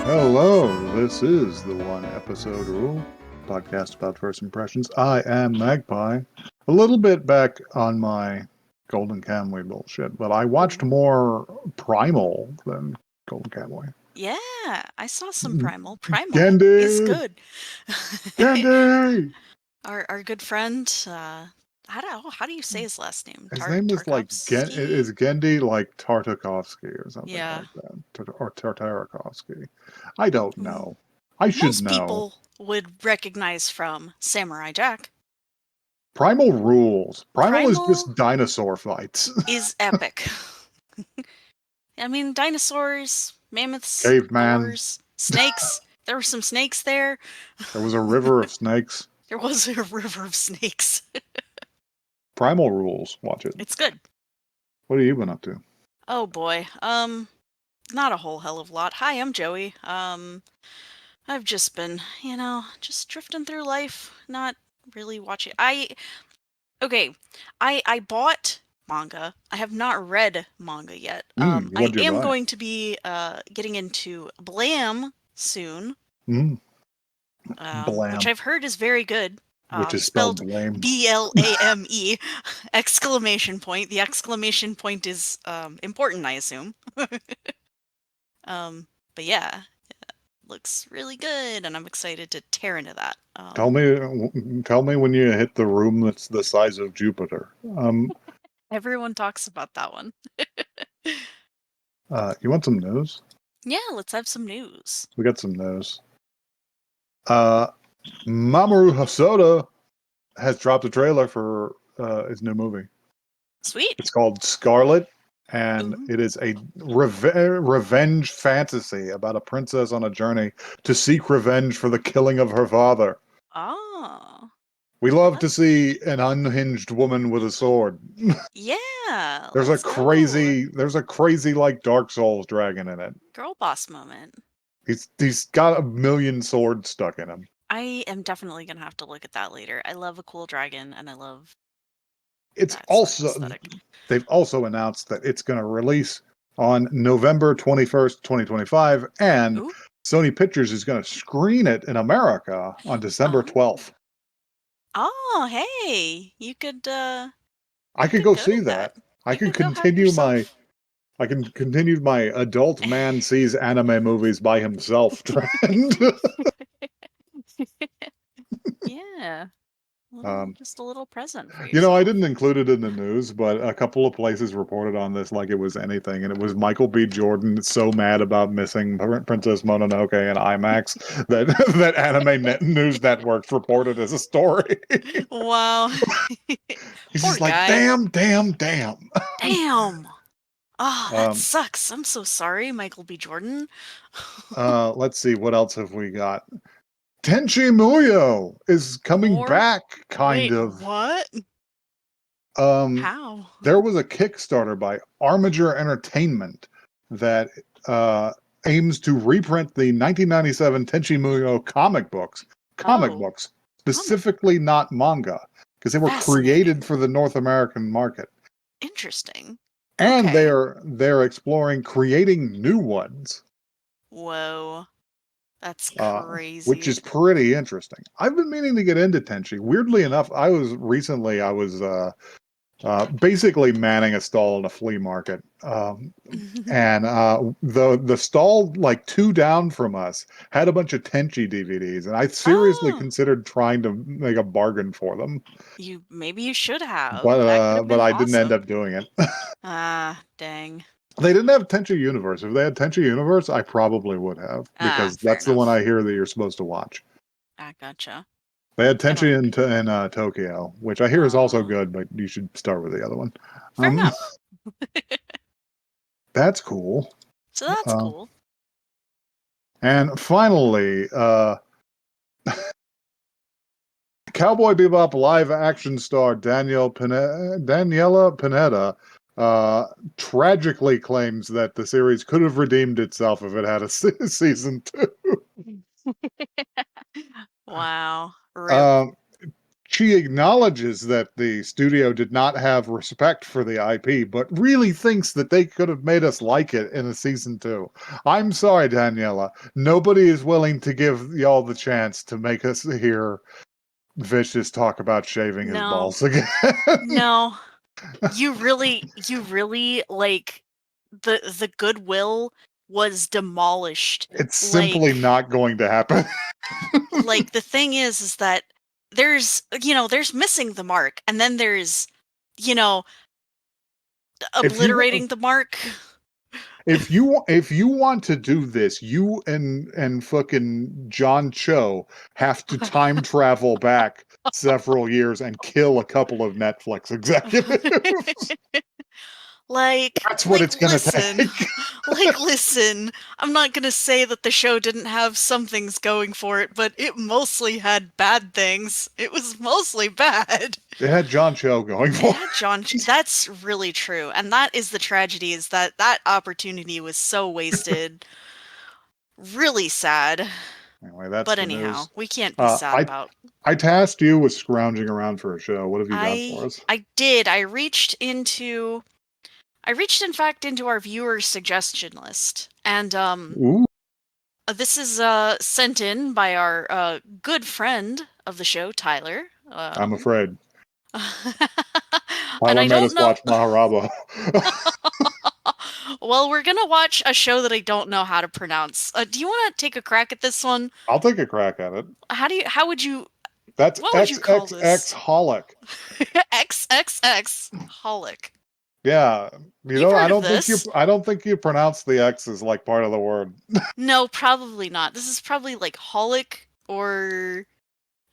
Hello, this is the One Episode Rule podcast about first impressions. I am Magpie. A little bit back on my Golden Kamuy bullshit, but I watched more Primal than Golden Kamuy. Yeah, I saw some Primal. Primal is Gendy! good. Gendy! Our good friend, how do you say his last name? His name is like Tarkovsky? is Gendy like Tartakovsky or something Yeah. like that, or Tartakovsky. I don't Mm. know. I should Most know. people would recognize from Samurai Jack. Primal rules. Primal is Primal just dinosaur fights. is epic. I mean, dinosaurs, mammoths, Caveman. boars, snakes. There were some snakes there. There was a river of snakes. There was a river of snakes. Primal rules. Watch it. It's good. What have you been up to? Oh boy. Not a whole hell of a lot. Hi, I'm Joey. I've just been, just drifting through life, not really watching. Okay, I bought manga. I have not read manga yet. I What'd you am buy? going to be getting into Blam soon, Mm, which blam. I've heard is very good. Which is spelled Spelled blame. BLAME, exclamation point. The exclamation point is important, I assume. But yeah, looks really good, and I'm excited to tear into that. Tell me when you hit the room that's the size of Jupiter. Everyone talks about that one. You want some news? Yeah, let's have some news. We got some news. Mamoru Hosoda has dropped a trailer for his new movie. Sweet. It's called Scarlet, and Ooh. it is a revenge fantasy about a princess on a journey to seek revenge for the killing of her father. Oh. We Well, love to see an unhinged woman with a sword. yeah, There's a let's go. crazy like Dark Souls dragon in it. Girl boss moment. He's got a million swords stuck in him. I am definitely gonna have to look at that later. I love a cool dragon, and I love It's that sort of also aesthetic. they've also announced that it's going to release on November 21st, 2025, and Ooh. Sony Pictures is going to screen it in America on December Oh. 12th. Oh, hey. I You could could go go see to that. that. You could go have yourself. I can continue my adult man sees anime movies by himself trend. Yeah. um, Just a little present for I yourself. didn't include it in the news, but a couple of places reported on this like it was anything, and it was Michael B. Jordan so mad about missing Princess Mononoke and IMAX that that Anime News Networks reported as a story. Wow. He's Poor just like, guy. damn, damn, damn. Damn. Oh, that Um, sucks. I'm so sorry, Michael B. Jordan. let's see, what else have we got? Tenchi Muyo is coming More? back, kind Wait, of. what? Um, How? there was a Kickstarter by Armature Entertainment that uh, aims to reprint the 1997 Tenchi Muyo comic Oh, books, comic. specifically not manga, because they were created Fascinating. for the North American market. Interesting. And Okay. they're exploring creating new ones, Whoa. That's which is crazy. pretty interesting. I've been meaning to get into Tenchi. Weirdly enough, I was basically manning a stall in a flea market. And the stall like two down from us had a bunch of Tenchi DVDs, and I seriously Oh, considered trying to make a bargain for them, maybe you should have. That could have but been I didn't end awesome. up doing it. Ah, dang. They didn't have Tenchi Universe. If they had Tenchi Universe, I probably would have, Ah, because fair that's the one I enough. hear that you're supposed to watch. I gotcha. They had I don't. Tenchi in Tokyo, which I hear is also Oh, good, but you should start with the other one. fair Um, enough. that's cool. So that's Uh, cool. and finally, Cowboy Bebop live action star Daniela Pineda tragically claims that the series could have redeemed itself if it had a season two. Wow. Rip. Um, she acknowledges that the studio did not have respect for the IP, but really thinks that they could have made us like it in a season 2. I'm sorry, Daniela. Nobody is willing to give y'all the chance to make us hear Vicious talk about shaving his No. balls again. No. You really like the goodwill was demolished. It's simply Like not going to happen. like the thing is that there's missing the mark, and then there's you know If you obliterating the mark. if you want to do this, you and fucking John Cho have to time travel back several years and kill a couple of Netflix executives. Like, That's what like, it's gonna listen, take. listen. I'm not gonna say that the show didn't have some things going for it, but it mostly had bad things. It was mostly bad. It had John Cho going It for had John. That's really true, and that is the tragedy. Is that that opportunity was so wasted. Really sad. Anyway, that's But the anyhow, news. we can't be Uh, sad I about. I tasked you with scrounging around for a show. What have you got for I us? I did. I reached in fact into our viewer suggestion list, and Ooh, this is sent in by our good friend of the show, Tyler. I'm afraid. And Tyler I made don't us know. watch Maharaba. Well, we're gonna watch a show that I don't know how to pronounce. Do you want to take a crack at this one? I'll take a crack at it. How would you? That's What would you call this? XXXHolic. xxxHolic. Yeah, You've heard I of don't think this? I don't think you pronounce the X as like part of the word. No, probably not. This is probably like holic or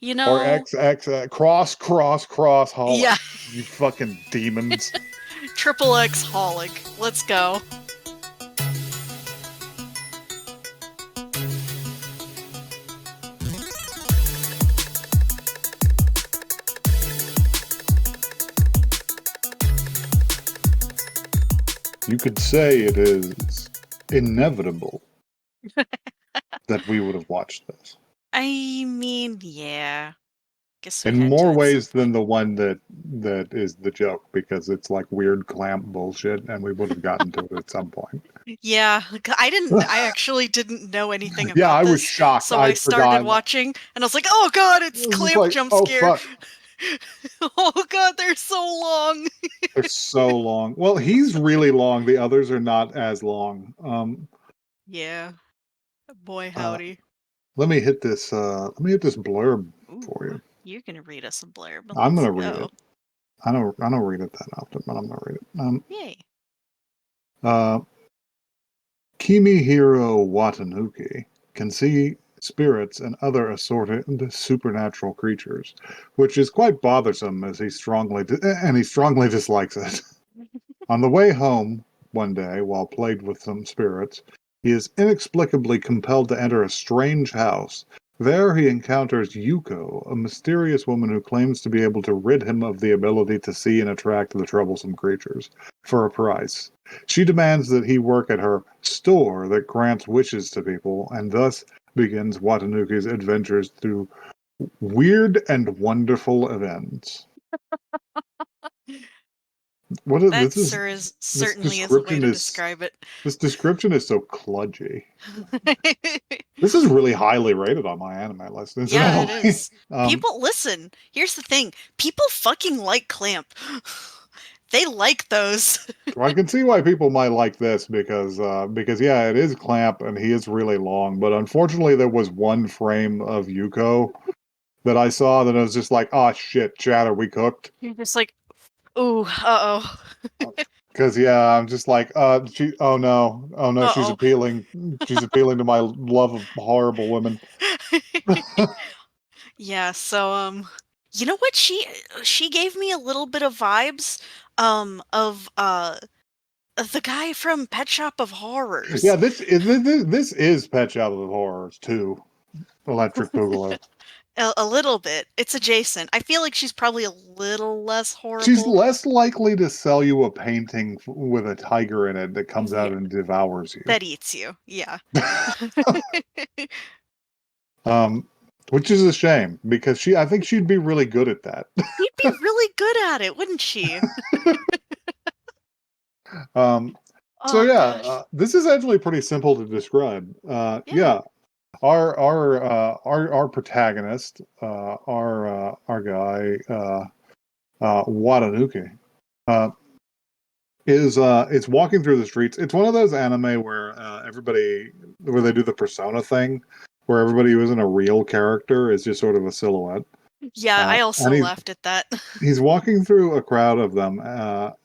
you Or know, XX cross yeah, holic. You fucking demons. triple X holic. Let's go. You could say it is inevitable that we would have watched this. I mean, yeah. Guess we In had to more at some ways than point. the one that is the joke, because it's like weird clamp bullshit, and we would have gotten to it at some point. Yeah, I actually didn't know anything Yeah, about I was this, shocked. so I I'd started forgotten. watching, and I was like, oh god, I it's was just clamp like, jump oh scare. fuck, Oh god, they're so long. they're so long. Well, he's really long. The others are not as long. Yeah, boy Uh, howdy. let me hit this. Let me hit this blurb for Ooh, you. you're gonna read us a blurb. I'm Let's gonna read go. it. I don't read it that often, but I'm gonna read it. Yay. Uh, Kimihiro Watanuki can see spirits and other assorted supernatural creatures, which is quite bothersome as he strongly dislikes it. On the way home one day, while plagued with some spirits, he is inexplicably compelled to enter a strange house. There he encounters Yuko, a mysterious woman who claims to be able to rid him of the ability to see and attract the troublesome creatures, for a price. She demands that he work at her store that grants wishes to people, and thus begins Watanuki's adventures through weird and wonderful events. What is, That, this is sir, is this certainly is a way description to is describe it. This description is so kludgy. This is really highly rated on my anime list, Yeah, it incidentally. is. People, listen, here's the thing. People fucking like Clamp. They like those. I can see why people might like this because yeah, it is Clamp and he is really long. But unfortunately, there was one frame of Yuko that I saw that I was just like, oh shit, Chad, are we cooked? You're just like, ooh, uh-oh. Because yeah, I'm just like, oh no, Uh-oh. she's appealing to my love of horrible women. Yeah, so you know what, she gave me a little bit of vibes of the guy from Pet Shop of Horrors. Yeah, this is Pet Shop of Horrors too. Electric Boogaloo. A little bit. It's adjacent. I feel like she's probably a little less She's horrible. less likely to sell you a painting with a tiger in it that comes Yeah, out and devours you. that eats you. Yeah. um, which is a shame because I think she'd be really good at that. She'd be really good at it, wouldn't she? um, so Oh yeah, gosh. this is actually pretty simple to describe. Yeah. Yeah, our protagonist, our guy, Watanuki, uh, is walking through the streets. It's one of those anime where where they do the persona thing, where everybody who isn't a real character is just sort of a silhouette. Yeah, I And also laughed at that. he's walking through a crowd of them,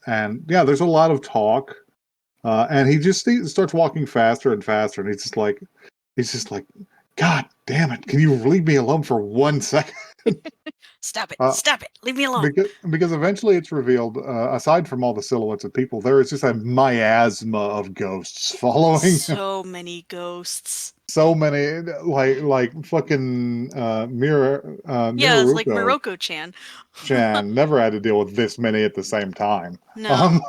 and yeah, there's a lot of talk, and he starts walking faster and faster, and he's just like, God damn it, can you leave me alone for 1 second? Stop it. Uh, Stop it. Leave me alone. because eventually it's revealed, aside from all the silhouettes of people, there is just a miasma of ghosts following him. So many ghosts. So many, like fucking Yeah, it's like Miruko Morocco-chan. Chan never had to deal with this many at the same time. Um, No.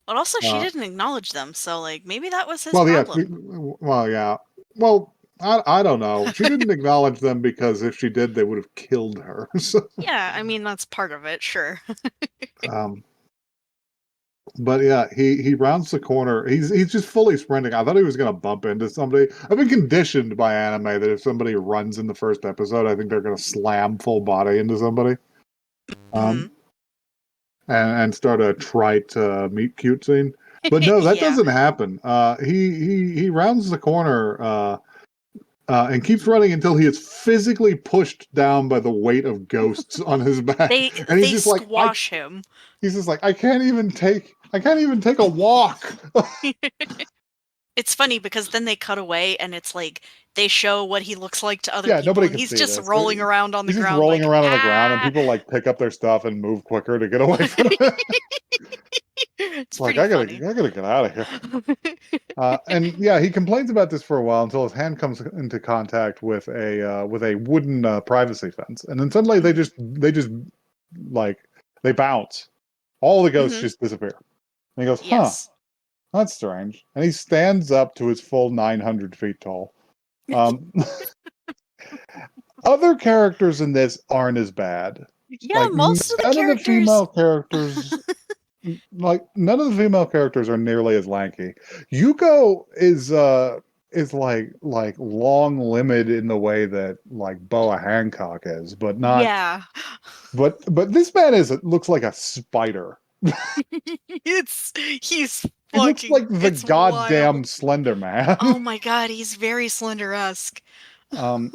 But also, she uh, didn't acknowledge them, so, like, maybe that was his well, yeah, problem. well, yeah, well, I don't know. She didn't acknowledge them because if she did, they would have killed her. So, Yeah, I mean, that's part of it, sure. um, but yeah, he rounds the corner. He's just fully sprinting. I thought he was gonna bump into somebody. I've been conditioned by anime that if somebody runs in the first episode, I think they're gonna slam full body into somebody. Hmm. Um, and start a trite meet cute scene. But no, that Yeah. doesn't happen. He rounds the corner and keeps running until he is physically pushed down by the weight of ghosts on his back, They and he's they just like, squash him. I can't even take a walk. It's funny because then they cut away and it's like they show what he looks like to other Yeah, people nobody and can he's see just this. rolling around on the He's just ground rolling like, around on the ground, and ah. people like pick up their stuff and move quicker to get away from him. It's Like pretty funny. I gotta get out of here. And yeah, he complains about this for a while until his hand comes into contact with a wooden privacy fence, and then suddenly Hmm. they just like they bounce. All the ghosts Hmm. just disappear. And he goes, "Huh, Yes. that's strange." And he stands up to his full 900 feet tall. Um, other characters in this aren't as bad. Yeah, Like most of the none of the characters. female characters none of the female characters are nearly as lanky. Yuko is like long limbed in the way that like Boa Hancock is, but not Yeah. but this man looks like a spider. It's he's He looks fucking like the it's wild. goddamn Slender Man. Oh my god, he's very Slender-esque. um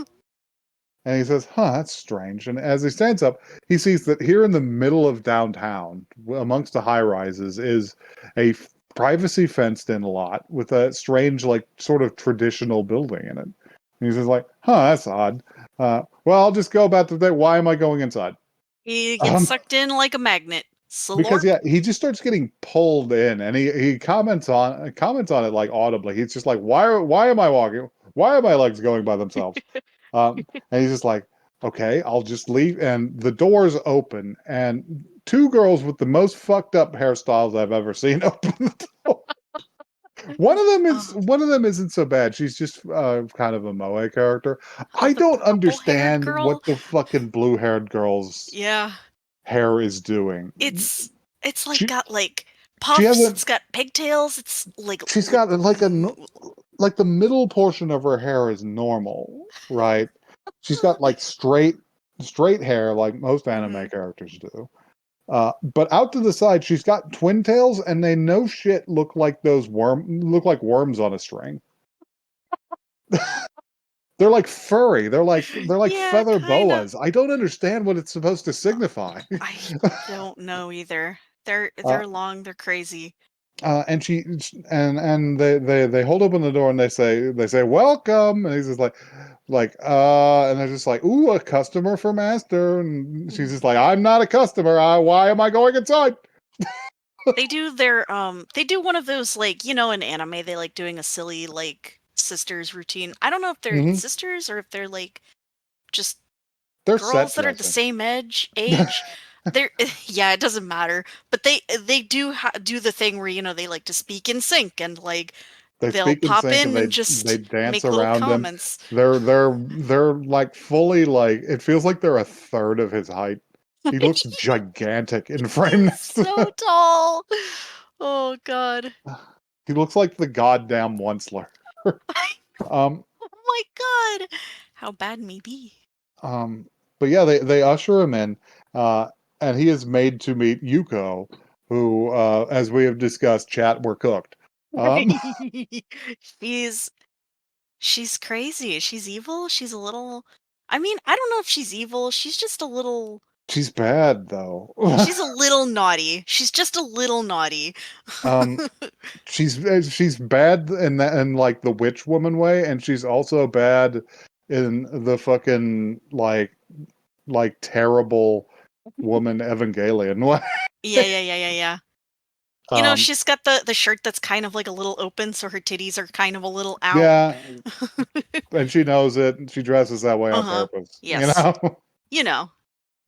and he says, "Huh, that's strange." And as he stands up, he sees that here in the middle of downtown, amongst the high rises, is a privacy fenced in lot with a strange, like, sort of traditional building in it. And he says, like, "Huh, that's odd. Well, I'll just go about the day. Why am I going inside?" He gets Um, sucked in like a magnet. because Slorp. yeah, he just starts getting pulled in, and he comments on it like audibly. He's just like, why am I walking? Why are my legs going by themselves?" And he's just like, okay, I'll just leave. And the doors open, and two girls with the most fucked up hairstyles I've ever seen open the door. Oh, One of them isn't so bad. She's just kind of a moe character. oh, I the don't purple-haired understand girl. what the fucking blue haired girl's Yeah, hair is doing. it's it's like She got like she puffs. hasn't. It's got pigtails. It's like She's got like the middle portion of her hair is normal, right? She's got like straight hair like most hmm. anime characters do. But out to the side, she's got twin tails, and they no shit look like worms on a string. They're like furry. They're like Yeah, feather kind of. boas. I don't understand what it's supposed to signify. I don't know either. uh, They're long. They're crazy. and she and they hold open the door and they say welcome, and he's just and they're just like, ooh, a customer for master, and she's just like, I'm not a customer. Why am I going inside? They do one of those, like, in anime they like doing a silly like sisters routine. I don't know if they're Hmm. sisters or if they're like just They're set girls that are the dressing. same age. They're yeah, it doesn't matter. But they do do the thing where they like to speak in sync and like They they'll speak in pop sync and in and they just dance make little around him. comments. They're like fully like it feels like they're a third of his height. He looks gigantic in frame He's next to them. so tall. Oh God. He looks like the goddamn Onceler. um, Oh my God. How bad may be? um, but yeah, they usher him in, uh, and he is made to meet Yuko, who, as we have discussed, chat were cooked. Um, she's she's crazy. She's evil. She's a little. I mean, I don't know if she's evil. She's just a little. she's bad though. She's a little naughty. She's just a little naughty. um, she's bad in that in like the witch woman way, and she's also bad in the fucking like terrible woman Evangelion way. Yeah, yeah, yeah, yeah, yeah. You know, Um, she's got the shirt that's kind of like a little open, so her titties are kind of a little out. yeah, and she knows it, and she dresses that way on Uh-huh. purpose. You Yes. know. You know.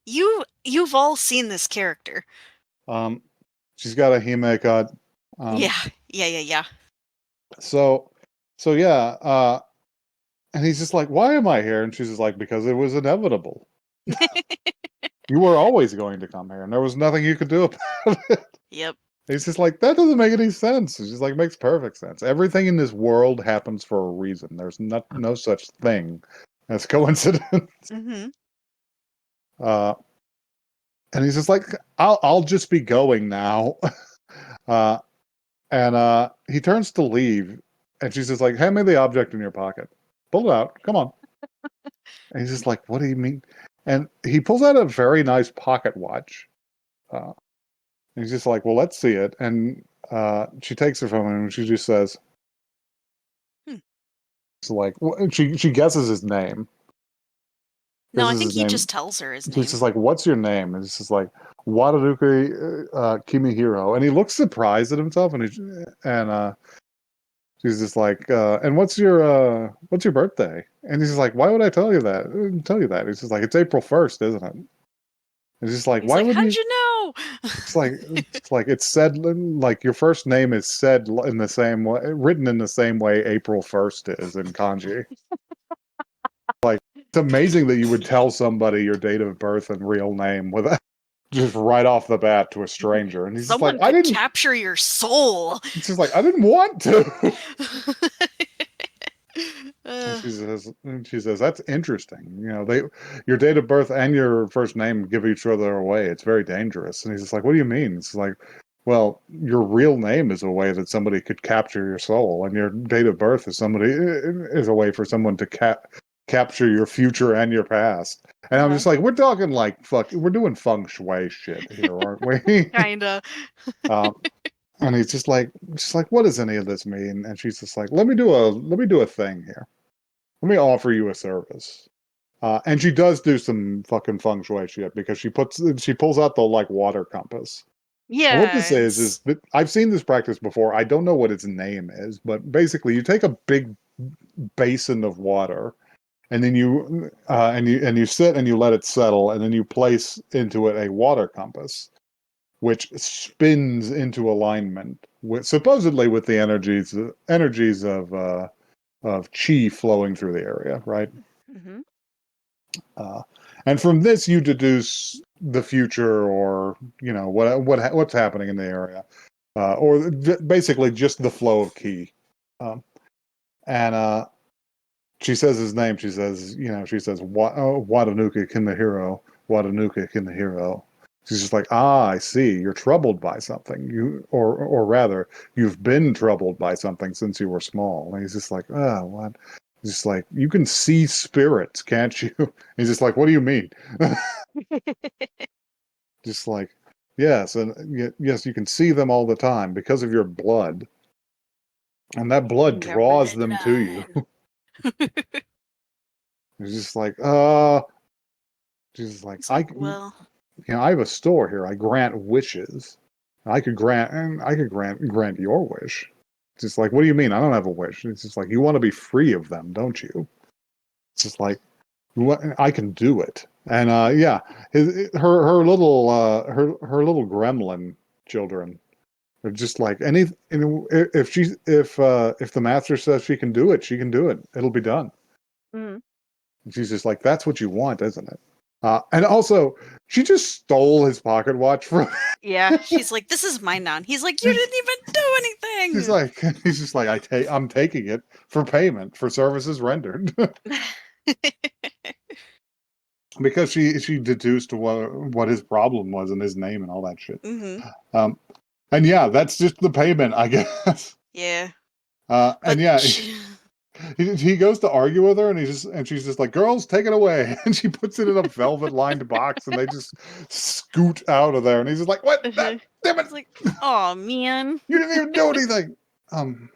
You've all seen this character. um, she's got a hime cut. Um, Yeah. Yeah, yeah, yeah. so so yeah. And he's just like, "Why am I here?" And she's just like, "Because it was inevitable. You were always going to come here, and there was nothing you could do about it." Yep. He's just like, that doesn't make any sense. It's just like, makes perfect sense. Everything in this world happens for a reason. There's no such thing as coincidence. Mhm. Uh, and he's just like, I'll just be going now. uh, and he turns to leave, and she's just like, hand me the object in your pocket. Pull it out. Come on. And he's just like, what do you mean? And he pulls out a very nice pocket watch. Uh, and he's just like, well, let's see it. And she takes it from him, and she just says, Hmm. so like she guesses his name. No, I Guesses think his he name. just tells her his She's name. just like, "What's your name?" And he's just like, "Wataruke Kimihiro." And he looks surprised at himself, and she's just like, "And what's your birthday?" And he's just like, "Why would I tell you that? Tell you that?" He's just like, "It's April 1st, isn't it?" And he's just like, He's "Why like, wouldn't "How'd you?" you know?" It's said like your first name is said in the same way, written in the same way April 1st is in kanji. It's amazing that you would tell somebody your date of birth and real name without just right off the bat to a stranger. And he's just like, Someone I could didn't. capture your soul. It's just like I didn't want to. And uh, she says that's interesting. You know, your date of birth and your first name give each other away. It's very dangerous. And he's just like, what do you mean? It's like, well, your real name is a way that somebody could capture your soul, and your date of birth is a way for someone to capture your future and your past. And I'm uh-huh. just like, we're talking like we're doing feng shui shit here, aren't we? Kinda. um, and he's just like, what does any of this mean? And she's just like, let me do a thing here. Let me offer you a service. And she does do some fucking feng shui shit because she pulls out the like water compass. And what this Yeah, is that I've seen this practice before. I don't know what its name is, but basically you take a big basin of water and then you sit and you let it settle, and then you place into it a water compass which spins into alignment with supposedly with the energies of chi flowing through the area, right? hmm Uh, and from this you deduce the future, or you know what's happening in the area, or basically just the flow of ki. And she says his name. She says, Watanuka Kimihiro, Watanuka Kimihiro. She's just like, I see. You're troubled by something. Or rather, you've been troubled by something since you were small. And he's just like, oh, what? He's just like, you can see spirits, can't you? He's just like, what do you mean? Just like, yes, and yes, you can see them all the time because of your blood, and that blood Your draws them to you. bloodline. He's just like, she's just like, He's like, well, I have a store here. I grant wishes. I could grant your wish. It's just like, what do you mean? I don't have a wish. It's just like, you want to be free of them, don't you? It's just like, I can do it. And yeah, her little gremlin children They're just like if the master says she can do it, she can do it. It'll be done. Mm-hmm. And she's just like, that's what you want, isn't it? And also, she just stole his pocket watch from. Yeah, she's like, "This is mine now." And he's like, "You didn't even do She's anything." like, he's just like, I'm taking it for payment for services rendered. Because she deduced what his problem was and his name and all that shit. Mm-hmm. Um, and yeah, that's just the payment, I guess. Yeah, And but yeah, he goes to argue with her, and she's just like, "Girls, take it away," and she puts it in a velvet lined box, and they just scoot out of there, and he's just like, "What? Ah, damn it! it's like, "Oh man." You didn't even do anything." Um.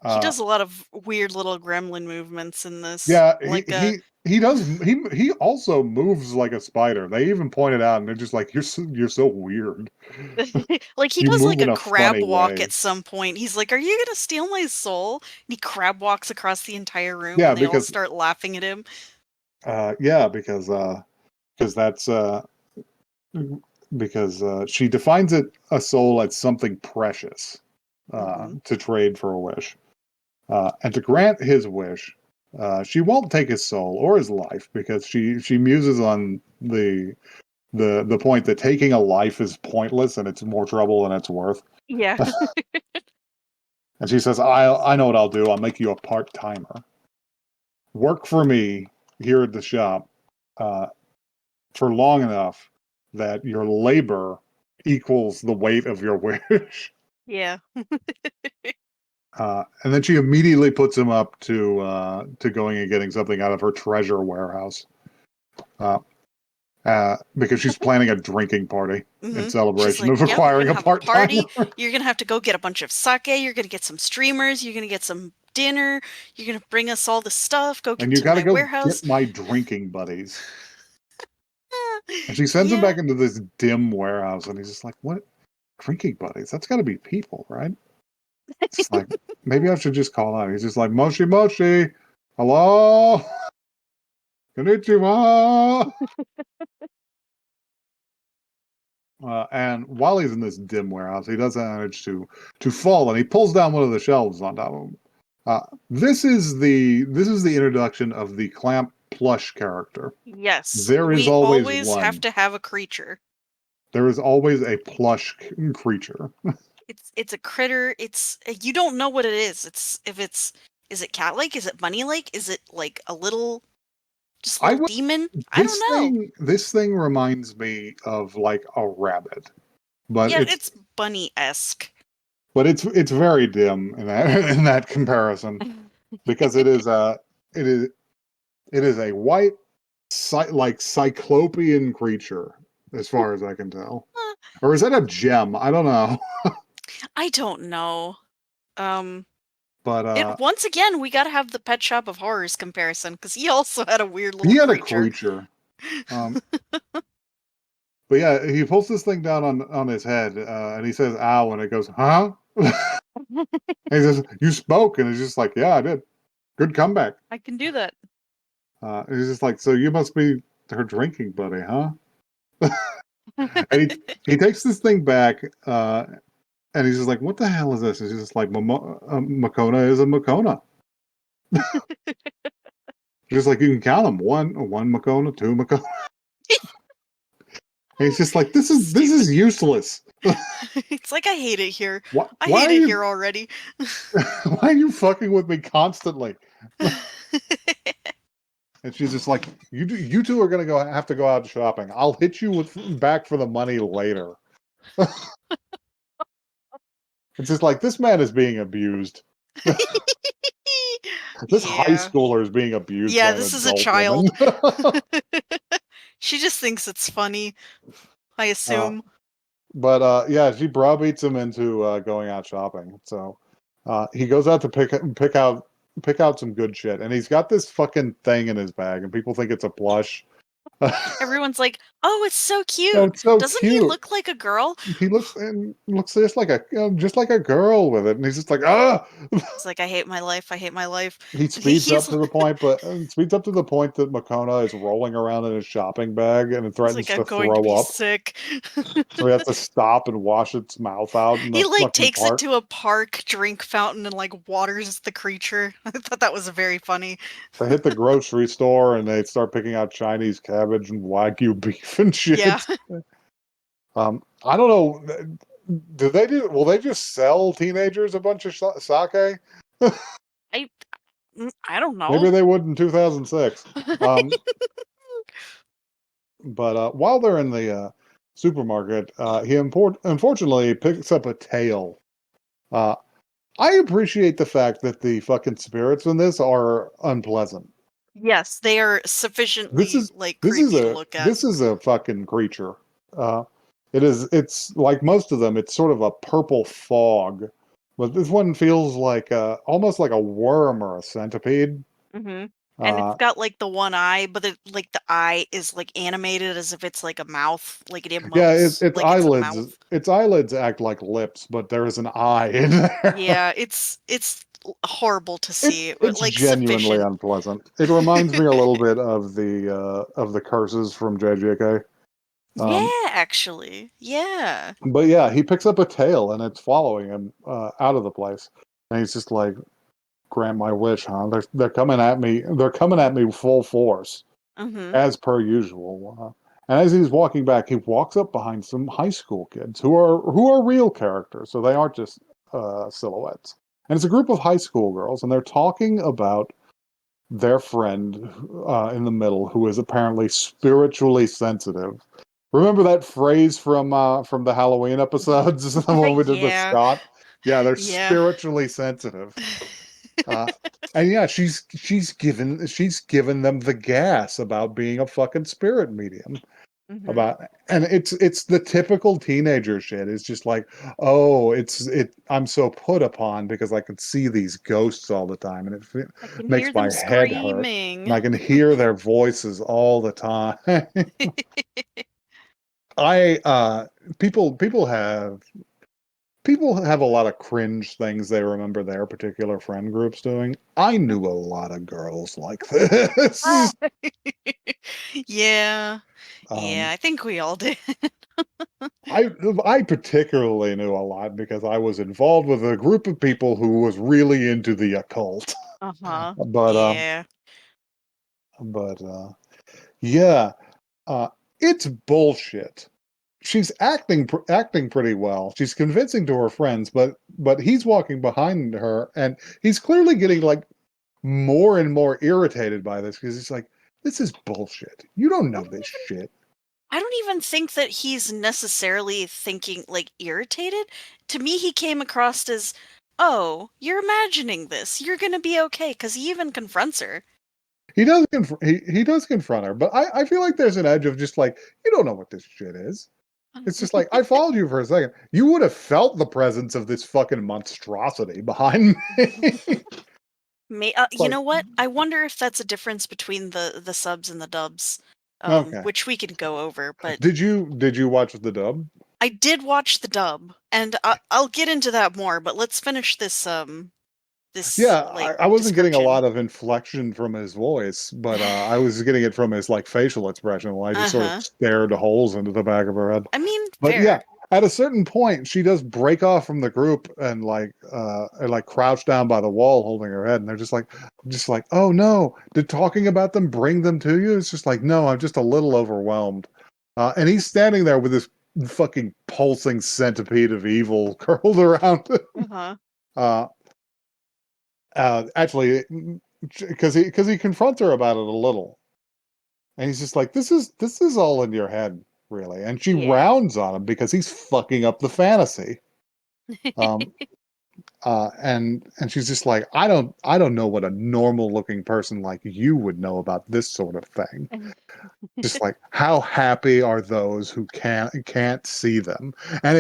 He does a lot of weird little gremlin movements in this. Yeah, Like he does he also moves like a spider. They even pointed out, and they're just like, you're so weird. like he You does move like in a a crab funny walk way. at some point. He's like, "Are you gonna steal my soul?" And he crab walks across the entire room Yeah, and they all start laughing at him. because that's because she defines it a soul as something precious Mm-hmm. to trade for a wish. And to grant his wish, she won't take his soul or his life because she muses on the point that taking a life is pointless and it's more trouble than it's worth. Yeah. And she says, I know what I'll do. I'll make you a part timer. Work for me here at the shop uh, for long enough that your labor equals the weight of your wish. Yeah. And then she immediately puts him up to going and getting something out of her treasure warehouse. Because she's planning a drinking party in She's celebration like, of "Yep, we're acquiring gonna a have a part-timer. party. You're gonna have to go get a bunch of sake. You're gonna get some streamers. You're gonna get some dinner. You're gonna bring us all the stuff. Go And get you to got to my go warehouse." get my drinking buddies. And she sends him Yeah. back into this dim warehouse, and he's just like, "What drinking buddies? That's got to be people, right?" It's like, maybe I should just call out. He's just like, "Moshi Moshi, hello, konnichiwa." And while he's in this dim warehouse, he does manage to fall, and he pulls down one of the shelves on top of him. This is the introduction of the Clamp plush character. Yes. There is We always always have one. to have a creature. There is always a plush creature. It's a critter. It's you don't know what it is. Is it cat-like? Is it bunny-like? Is it like a little just I little would demon? I don't this know. thing reminds me of like a rabbit, but Yeah, it's it's bunny-esque. it's very dim in that in that comparison because it is it is a white like cyclopean creature as far as I can tell. Or is that a gem? I don't know. I don't know. Um, But it once again we gotta have the Pet Shop of Horrors comparison because he also had a weird he little had a creature. creature. Um, but yeah, he pulls this thing down on his head, and he says, "Ow!" And it goes, "Huh?" And he says, "You spoke," and it's just like, "Yeah, I did. Good comeback." I can do that. And he's just like, "So you must be her drinking buddy, huh?" And he takes this thing back, and he's just like, "What the hell is this?" And he's just like, "Makona is a Makona." Just like you can count them, one Makona, two Makona. And he's just like, "This is useless." It's like I hate it here. Why, I why hate are it you here already. why are you fucking with me constantly? And she's just like, you two are gonna have to go out shopping. I'll hit you with back for the money later. It's just like this man is being abused. This high Yeah. schooler is being abused Yeah, by an this is a adult woman. child. She just thinks it's funny, I uh, assume. but yeah, she browbeats him into going out shopping. So he goes out to pick out some good shit, and he's got this fucking thing in his bag, and people think it's a plush. Everyone's like, "Oh, it's so Oh, cute. it's so Doesn't he cute. look like a girl?" He looks just like a girl with it, and he's just like, ah. It's like, "I hate my life. I hate my life." He speeds up He's to the point, but speeds up to the point that Makona is rolling around in his shopping bag and it he's threatens like, "I'm to going to throw be up. sick." So he has to stop and wash its mouth out in He the like fucking takes it park. to a park drink fountain and like waters the creature. I thought that was very funny. They hit the grocery store and they start picking out Chinese cabbage and Wagyu beef and Yeah. shit. I don't know. Will they just sell teenagers a bunch of sake? I I don't Maybe know. they would in 2006. Um, but while they're in the supermarket, unfortunately picks up a tail. Uh, I appreciate the fact that the fucking spirits in this are unpleasant. Yes, they are This sufficiently is like this is creepy to a look at. this is a fucking creature. Uh, it's like most of them. It's sort of a purple fog, but this one feels like almost like a worm or a centipede. Mhm. And it's Uh, got like the one eye, but like the eye is like animated as if it's like a mouth, like it yeah, emotes like it's a mouth. its eyelids act like lips, but there is an eye in there. Yeah, it's horrible to see, but It's like genuinely sufficient. unpleasant. It reminds me a little bit of the curses from JJK. Um, Yeah, actually. Yeah. but yeah, he picks up a tail and it's following him out of the place, and he's just like, "Grant my wish, huh? They're coming at me. They're coming at me full force, Mhm. as per usual." And as he's walking back, he walks up behind some high school kids who are real characters, so they aren't just silhouettes. And it's a group of high school girls, and they're talking about their friend in the middle who is apparently spiritually sensitive. Remember that phrase from the Halloween episodes, the one we did with Yeah. Scott? Yeah, they're Yeah. spiritually sensitive. Uh, and yeah, she's given them the gas about being a fucking spirit medium. Mhm. About and it's the typical teenager shit. It's just like, oh, I'm so put upon because I can see these ghosts all the time, and it I can hear makes them my head hurt, and screaming. I can hear their voices all the time. I people have a lot of cringe things they remember their particular friend groups doing. I knew a lot of girls like this. Yeah. Yeah, Um, I think we all did. I I particularly knew a lot because I was involved with a group of people who was really into the occult. Uh-huh. But Yeah. but yeah, uh, it's bullshit. She's acting pretty well. She's convincing to her friends, but he's walking behind her, and he's clearly getting like more and more irritated by this because he's like, "This is bullshit. You don't I know don't this even shit." I don't even think that he's necessarily thinking like irritated. To me, he came across as, "Oh, you're imagining this. You're gonna be okay," because he even confronts her. He does confront her, but I feel like there's an edge of just like, you don't know what this shit is. It's just like I followed you for a second. You would have felt the presence of this fucking monstrosity behind me. It's You like, know what? I wonder if that's a difference between the subs and the dubs, okay. which we can go over. But Did you watch the dub? I did watch the dub, and I'll get into that more. But let's finish this Yeah, like I wasn't getting a description. lot of inflection from his voice, but I was getting it from his like facial expression while I just sort of Uh-huh. stared holes into the back of her head. I mean, But yeah, fair. at a certain point, she does break off from the group and like crouch down by the wall, holding her head, and they're just like, oh no, did talking about them bring them to you? It's just like, no, I'm just a little overwhelmed. And he's standing there with this fucking pulsing centipede of evil curled around him. Uh-huh. Uh, actually, because he confronts her about it a little, and he's just like, this is all in your head, really. And she Yeah. rounds on him because he's fucking up the fantasy. Um, and she's just like, I don't know what a normal looking person like you would know about this sort of thing. Just like, how happy are those who can't see them? And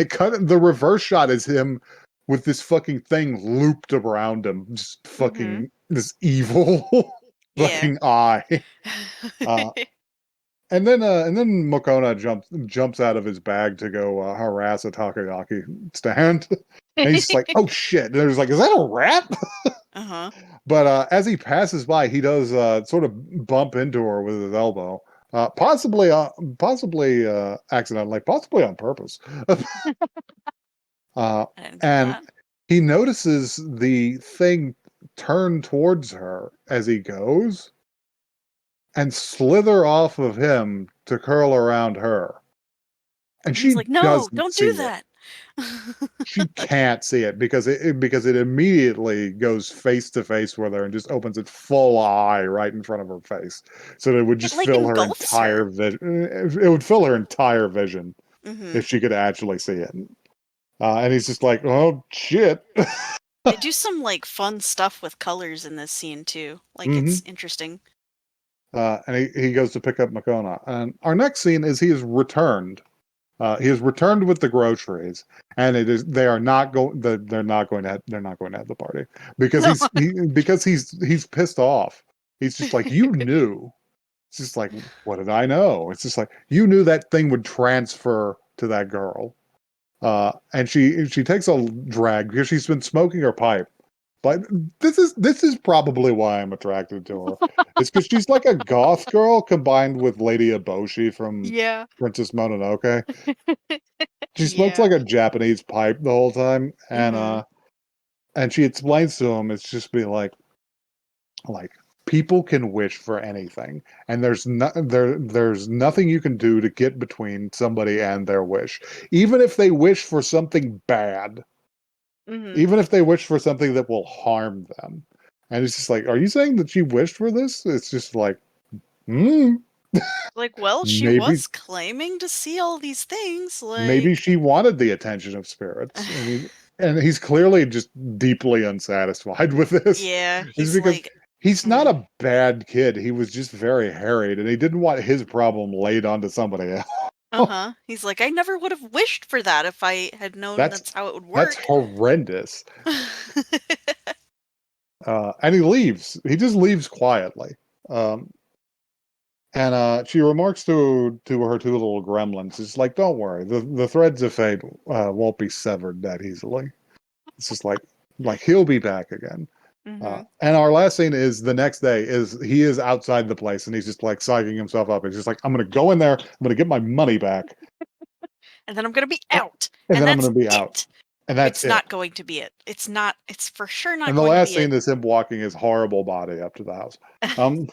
the reverse shot is him with this fucking thing looped around him, just Mhm. fucking this evil Yeah. fucking eye. Uh, and then Mokona jumps out of his bag to go harass a takoyaki stand, and he's just like, "Oh shit!" And there's like, "Is that a rat?" Uh-huh. But as he passes by, he does sort of bump into her with his elbow, possibly accidentally, possibly on purpose. uh, I didn't get and that. he notices the thing turn towards her as he goes and slither off of him to curl around her. And He's she like, "No, doesn't don't see do it. that." She can't see it because it immediately goes face to face with her and just opens its full eye right in front of her face, so that it would It just like fill her engulfs entire her. vision. It would fill her entire vision Mm-hmm. if she could actually see it. And he's just like, "Oh shit." They do some like fun stuff with colors in this scene too. Like hmm it's interesting. And he goes to pick up Makona. And our next scene is he is returned. He has returned with the groceries, and it is they are not going. They're not going to have the party because No. he's pissed off. He's just like, you knew. It's just like, what did I know? It's just like, you knew that thing would transfer to that girl. And she takes a drag because she's been smoking her pipe. But this is probably why I'm attracted to her. It's because she's like a goth girl combined with Lady Eboshi from Yeah. Princess Mononoke. She smokes Yeah. like a Japanese pipe the whole time, Mm-hmm. and she explains to him it's just be like people can wish for anything, and there's nothing you can do to get between somebody and their wish, even if they wish for something bad, Mm-hmm. even if they wish for something that will harm them. And it's just like, are you saying that she wished for this? It's just like, hmm, Like, well, she maybe was claiming to see all these things. maybe Like, she wanted the attention of spirits, and he's clearly just deeply unsatisfied with this. yeah, Is he's because like, he's not mm, a bad kid. He was just very harried, and he didn't want his problem laid onto somebody else. uh-huh. He's like, I never would have wished for that if I had known that's that's how it would that's work. horrendous. And he leaves. He just leaves quietly. Um, and she remarks to her two little gremlins, "It's like, don't worry, the threads of fate won't be severed that easily." It's just like he'll be back again. Mm-hmm. And our last scene is the next day. Is he is outside the place and he's just like psyching himself up. He's just like, I'm gonna go in there. I'm gonna get my money back, And then I'm gonna be and out. then And I'm that's gonna be out, it. and that's It's it. not going to be it. It's not, it's for sure not And the going to last be it. scene is him walking his horrible body up to the house. Um,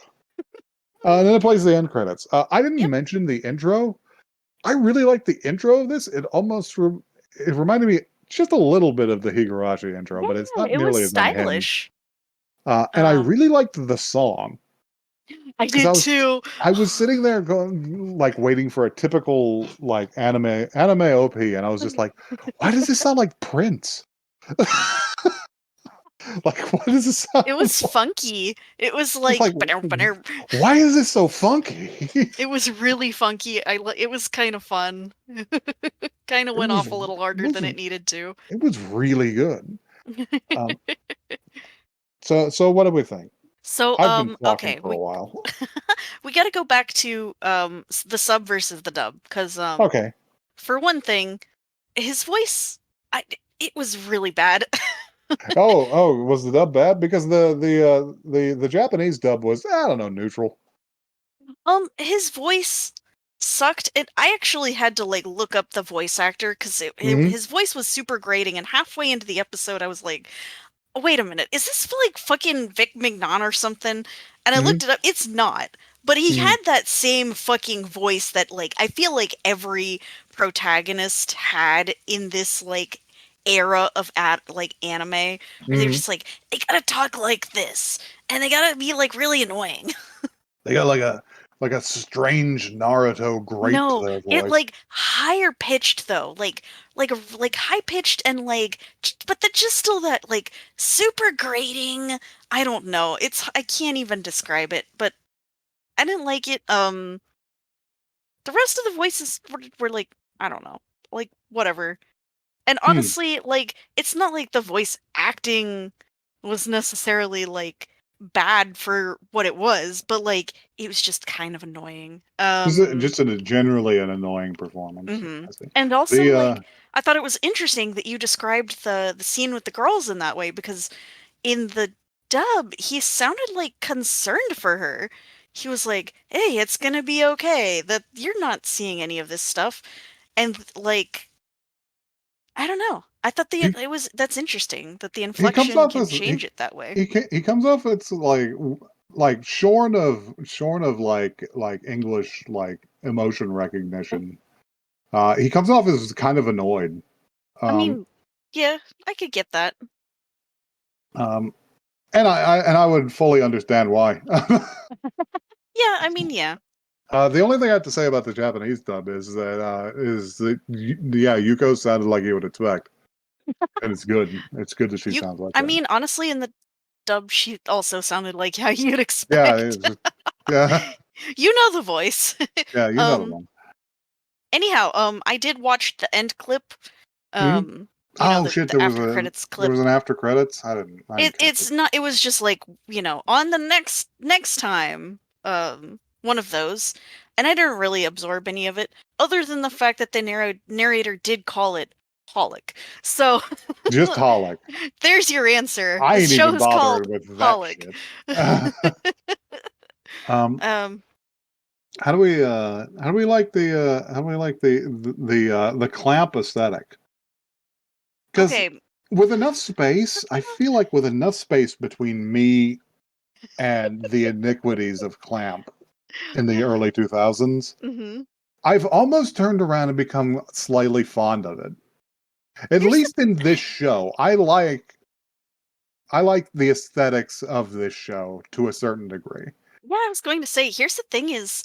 and then it plays the end credits. I didn't Yep. mention the intro. I really like the intro of this. It reminded me just a little bit of the Higurashi intro, but it's Yeah, not it was nearly as many hymns. stylish. And I Um, really liked the song I because did too. I was sitting there going like waiting for a typical like anime OP, and I was just like, why does this sound like Prince? Like, what does this sound It was funky. It was like? like, Why is this so funky? it was really funky. It was kind of fun. Kind of it went was off a little it harder was than it needed to. it was really good. Um, so what do we think? So, I've been talking okay, for a while. we got to go back to the sub versus the dub because Okay. for one thing, his voice, it was really bad. Oh, was the dub bad? Because the Japanese dub was, I don't know, neutral. His voice sucked. I actually had to like look up the voice actor because hmm his voice was super grating, and halfway into the episode, I was like, oh, wait a minute, is this like fucking Vic Mignon or something? And I hmm looked it up. It's not. But he hmm had that same fucking voice that like I feel like every protagonist had in this like era of like anime where they're hmm just like they gotta talk like this and they gotta be like really annoying. They got like a strange Naruto grape to No, their it voice. like higher pitched though, like high pitched and like, but the just still that like super grating. I don't know. I can't even describe it, but I didn't like it. The rest of the voices were like I don't know, like whatever. And Hmm. honestly, like it's not like the voice acting was necessarily like. bad for what it was, but like it was just kind of annoying. Just generally an annoying performance. Mhm. I see. And also, The like, I thought it was interesting that you described the scene with the girls in that way because in the dub, he sounded like concerned for her. He was like, "Hey, it's gonna be okay. That you're not seeing any of this stuff." And like, I don't know. I thought he it was that's interesting that the he comes inflection off can as change it that way. he comes off it's like shorn of like English like emotion recognition. He comes off as kind of annoyed. I Um, mean, yeah, I could get that. um, and I would fully understand why. Yeah, I mean, yeah. The only thing I have to say about the Japanese dub is that yeah, Yuko sounded like you would expect, and it's good. It's good that she You sounds like I that. mean, honestly, in the dub, she also sounded like how you'd Yeah, expect. yeah, You know the voice. yeah. You know the um one. Anyhow, I did watch the end clip. Mhm. You know, Oh shit! the after credits There was clip. an after credits. I didn't catch it. It's not, it was just like, on the next time, one of those. And I didn't really absorb any of it, other than the fact that the narrator did call it Holic. So Just Holic. there's your answer. I The ain't show even is called bothering with that Holic. shit. um, um how do we like the clamp aesthetic? Because okay. with enough space, I feel like with enough space between me and the iniquities of clamp in the early 2000s, hmm I've almost turned around and become slightly fond of it. At Here's the least in this show, I like the aesthetics of this show to a certain degree. Yeah, I was going to say, here's the thing is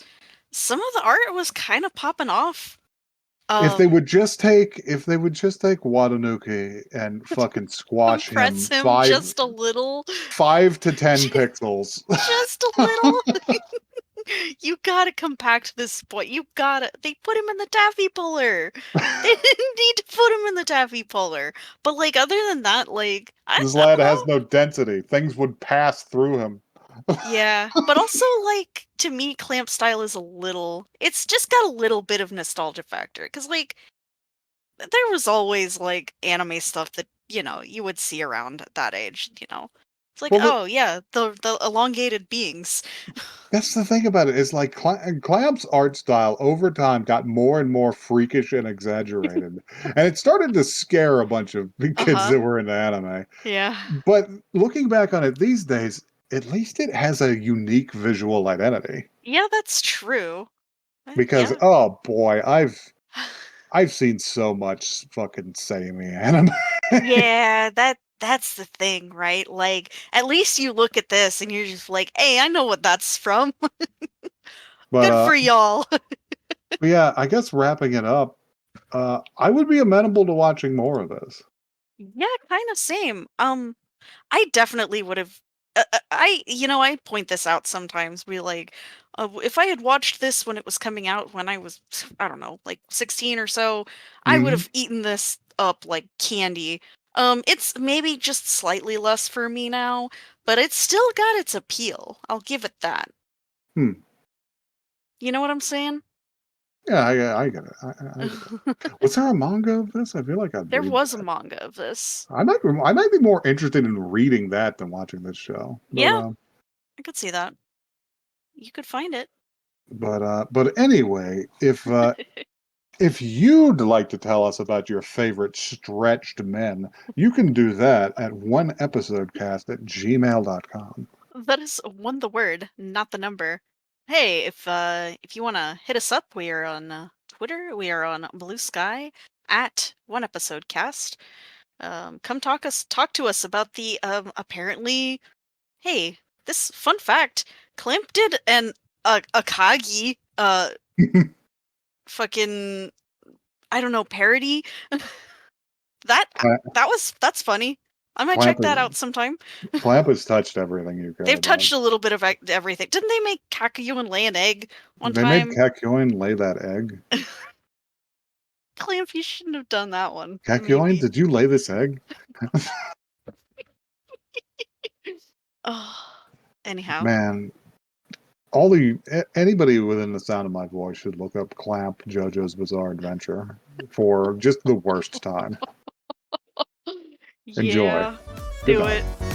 some of the art was kind of popping off. Um If they would just take Watanuki and fucking squash Compress him him just a little. 5 to 10 pixels. Just a little. You gotta compact this boy. You gotta. They put him in the taffy puller. They didn't need to put him in the taffy puller. But like, other than that, like, This I lad don't has know. no density. Things would pass through him. Yeah, but also like to me, Clamp style is a little. It's just got a little bit of nostalgia factor because like there was always like anime stuff that you would see around at that age. It's like, Well, oh yeah, the elongated beings. that's the thing about it. Is like Clamp's art style over time got more and more freakish and exaggerated, and it started to scare a bunch of the Uh kids huh. that were into anime. Yeah. But looking back on it these days, at least it has a unique visual identity. Yeah, that's true. Because Yeah. oh boy, I've seen so much fucking samey anime. Yeah, that's the thing, right? Like, at least you look at this and you're just like, "Hey, I know what that's from. but Good for y'all." yeah, I guess wrapping it up, I would be amenable to watching more of this. Yeah, kind of same. I definitely would have. I point this out sometimes. Be like, if I had watched this when it was coming out, when I was, I don't know, like 16 or so, I would Mhm. have eaten this up like candy. It's maybe just slightly less for me now, but it's still got its appeal. I'll give it that. Hmm. You know what I'm saying? Yeah, I get it. I get it. Was there a manga of this? I feel like I'd There read was a that. manga of this. I might be more interested in reading that than watching this show. Yeah, I could see that. You could find it. But anyway, if you'd like to tell us about your favorite stretched men, you can do that at oneepisodecast@gmail.com. That is one the word, not the number. Hey, if you want to hit us up, we are on Twitter. We are on Blue Sky at One Episode Cast. Come talk to us about the apparently. Hey, this fun fact: Clamp did an Akagi fucking, I don't know, parody. that Cla- that's funny. I might Clamp, check that out sometime. Clamp has touched everything you care They've about. touched a little bit of everything. Didn't they make Kakuyuan lay an egg one They made time? Kakyoin lay that egg. Clamp, you shouldn't have done that one. Kakyoin, Maybe. did you lay this egg? Oh. Anyhow. Man, anybody within the sound of my voice should look up Clamp JoJo's Bizarre Adventure for just the worst time. Enjoy. Yeah. Do Good night. it.